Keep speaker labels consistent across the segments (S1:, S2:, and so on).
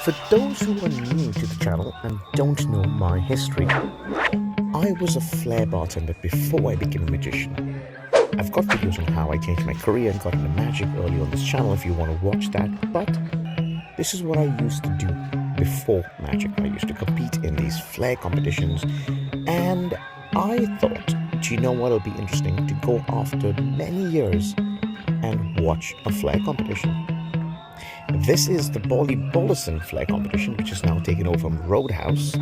S1: For those who are new to the channel and don't know my history, I was a flair bartender before I became a magician. I've got videos on how I changed my career and got into magic early on this channel if you want to watch that, but this is what I used to do before magic. I used to compete in these flair competitions, and I thought, do you know what will be interesting? To go after many years and watch a flair competition. This is the Ballie Ballerson Flair competition, which is now taken over from Roadhouse,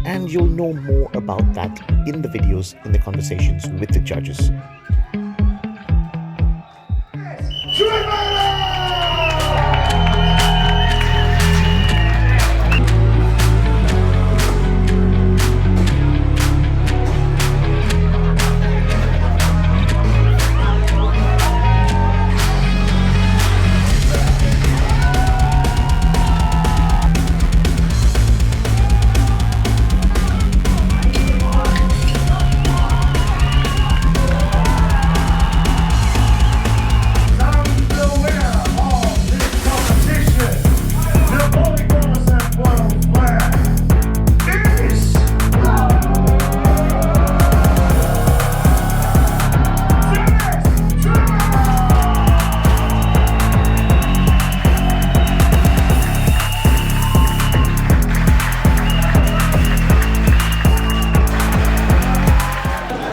S1: and you'll know more about that in the videos, in the conversations with the judges.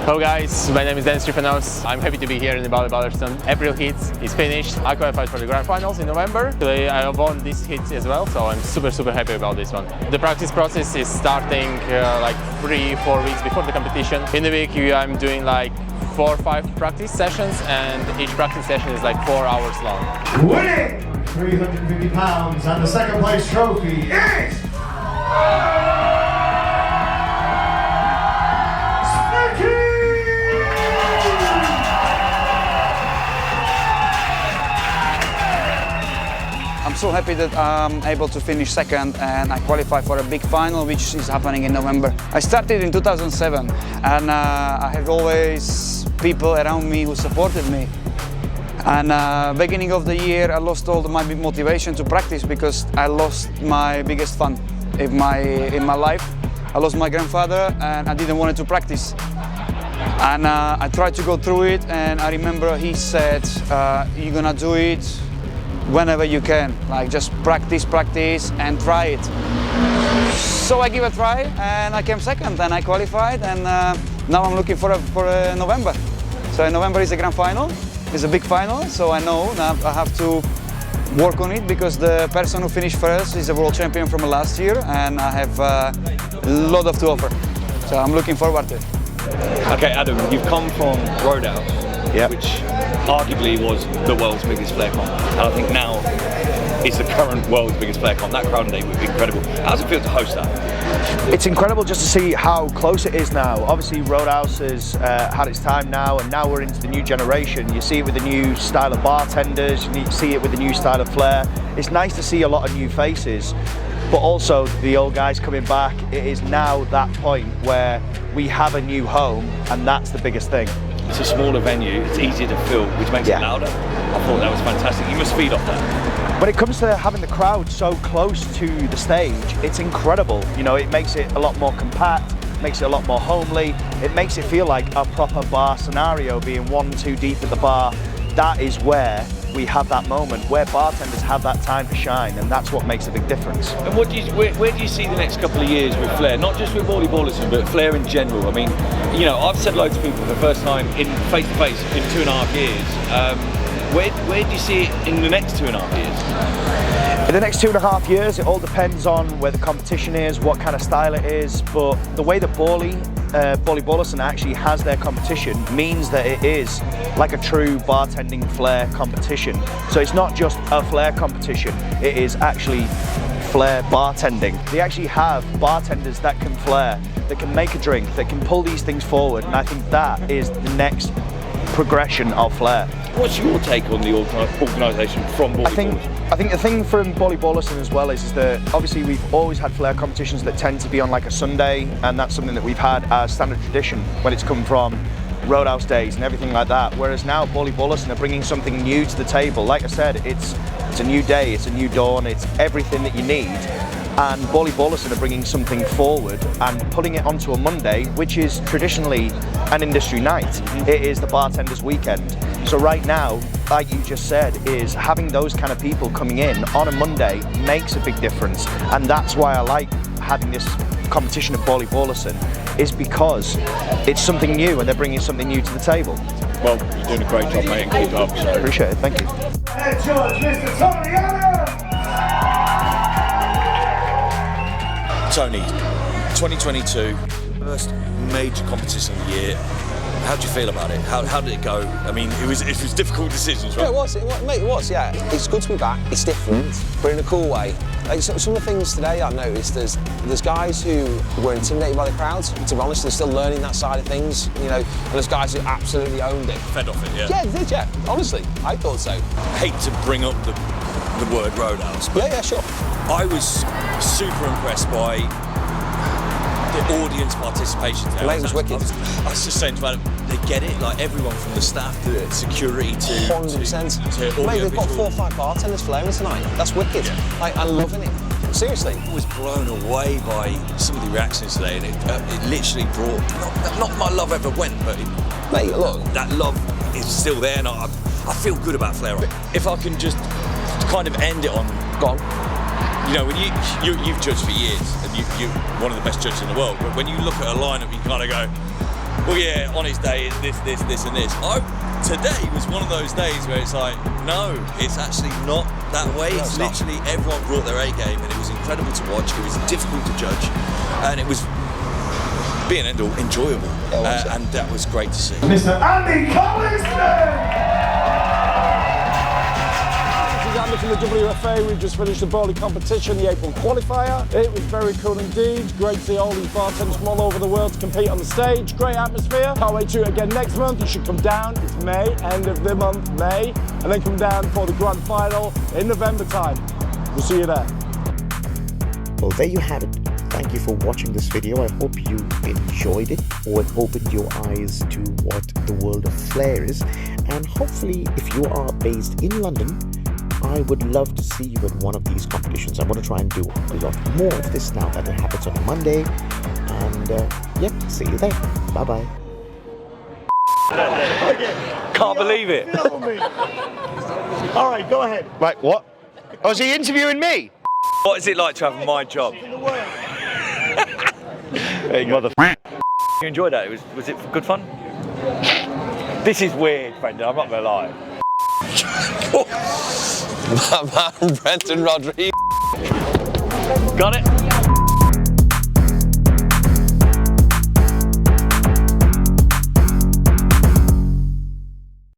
S2: Hello guys, my name is Dennis. I'm happy to be here in the Ballie Ballerson. April heat is finished. I qualified for the grand finals in November. Today I won this heat as well, so I'm super happy about this one. The practice process is starting like 3-4 weeks before the competition. In the week I'm doing like 4 or 5 practice sessions, and each practice session is like 4 hours long.
S3: Winning £350 and the second place trophy is...
S4: I'm so happy that I'm able to finish second and I qualify for a big final, which is happening in November. I started in 2007 and I have always people around me who supported me. And beginning of the year I lost all my motivation to practice because I lost my biggest fun in my life. I lost my grandfather and I didn't want to practice. And I tried to go through it, and I remember he said, you're gonna do it whenever you can, like just practice and try it. So I give a try and I came second and I qualified, and now I'm looking for November. So November is a grand final, it's a big final, so I know now I have to work on it because the person who finished first is a world champion from last year and I have a lot of to offer. So I'm looking forward to it.
S5: Okay, Adam, you've come from Roadhouse, which arguably was the world's biggest flair comp, and I think now it's the current world's biggest flair comp. That crowd day would be incredible. How does it feel to host that?
S6: It's incredible just to see how close it is now. Obviously Roadhouse has had its time now, and now we're into the new generation. You see it with the new style of bartenders, you see it with the new style of flair. It's nice to see a lot of new faces, but also the old guys coming back. It is now that point where we have a new home, and that's the biggest thing.
S5: It's a smaller venue, it's easier to fill, which makes it louder. I thought that was fantastic. You must feed off that.
S6: When it comes to having the crowd so close to the stage, it's incredible. You know, it makes it a lot more compact, makes it a lot more homely. It makes it feel like a proper bar scenario, being 1-2 deep at the bar. That is where we have that moment, where bartenders have that time to shine, and that's what makes a big difference.
S5: And what do you, where do you see the next couple of years with flair? Not just with Ballie Ballerson, but flair in general. I mean, you know, I've said loads of people for the first time in face-to-face in 2.5 years. Where do you see it in the next 2.5 years?
S6: In the next 2.5 years, it all depends on where the competition is, what kind of style it is, but the way that Ballie Ballerson actually has their competition means that it is like a true bartending flair competition. So it's not just a flair competition, it is actually flair bartending. They actually have bartenders that can flair, that can make a drink, that can pull these things forward, and I think that is the next progression of flair.
S5: What's your take on the organisation from Ballie Ballerson?
S6: I think the thing from Ballie Ballerson as well is that obviously we've always had flair competitions that tend to be on like a Sunday, and that's something that we've had as standard tradition when it's come from Roadhouse days and everything like that. Whereas now Ballie Ballerson are bringing something new to the table. Like I said, it's a new day, it's a new dawn, it's everything that you need and Ballie Ballerson are bringing something forward and putting it onto a Monday, which is traditionally an industry night. It is the bartender's weekend. So right now, like you just said, is having those kind of people coming in on a Monday makes a big difference. And that's why I like having this competition of Ballie Ballerson, is because it's something new and they're bringing something new to the table.
S5: Well, you're doing a great job, mate, and keep it up. So.
S6: Appreciate it, thank you.
S3: Head judge, Mr. Tony Adams!
S5: Tony, 2022, first major competition of the year. How do you feel about it? How did it go? I mean, it was difficult decisions, right?
S7: Yeah, it was, yeah. It's good to be back. It's different, but in a cool way. Like some of the things today I've noticed, there's guys who were intimidated by the crowds. To be honest, they're still learning that side of things, you know, and there's guys who absolutely owned it.
S5: Fed off it, yeah?
S7: Yeah, they did, yeah. Honestly, I thought so.
S5: I hate to bring up the word roadhouse, but
S7: Yeah, sure.
S5: I was super impressed by the audience participation today.
S7: Mate, it was wicked.
S5: I was just saying to them, they get it, like everyone from the staff to security to
S7: 100%. Mate, they've got 4 or 5 bartenders flaring tonight. That's wicked.
S5: Yeah.
S7: Like, I'm loving it. Seriously.
S5: I was blown away by some of the reactions today, and it literally brought, not my love ever went, but
S7: Mate, look.
S5: that love is still there, and I feel good about Flair. If I can just kind of end it on,
S7: Go on.
S5: you know, when you've judged for years, and you're one of the best judges in the world, but when you look at a lineup, you kind of go, well, yeah, on his day, it's this, and this. Today was one of those days where it's like, no, it's actually not that way.
S7: No,
S5: it's
S7: it's not.
S5: literally everyone brought their A game, and it was incredible to watch. It was difficult to judge, and it was being enjoyable, and that was great to see.
S3: Mr. Andy Collinston!
S8: Andy from the WFA. We've just finished the Ballie competition, the April qualifier. It was very cool indeed. Great to see all these bartenders from all over the world to compete on the stage. Great atmosphere. Can't wait to do it again next month. You should come down. It's May, end of the month, May. And then come down for the grand final in November time. We'll see you there.
S1: Well, there you have it. Thank you for watching this video. I hope you enjoyed it, or it opened your eyes to what the world of Flair is. And hopefully, if you are based in London, I would love to see you in one of these competitions. I'm going to try and do a lot more of this now that it happens on a Monday. And yeah, see you there. Bye-bye.
S5: Can't believe it.
S6: All right, go ahead. Right, what? Oh, is he interviewing me?
S5: What is it like to have my job?
S6: There you go.
S5: You enjoyed that? Was it good fun? This is weird, Brendan, I'm not going to lie.
S7: My man, Brendan Rodriguez.
S5: Got it?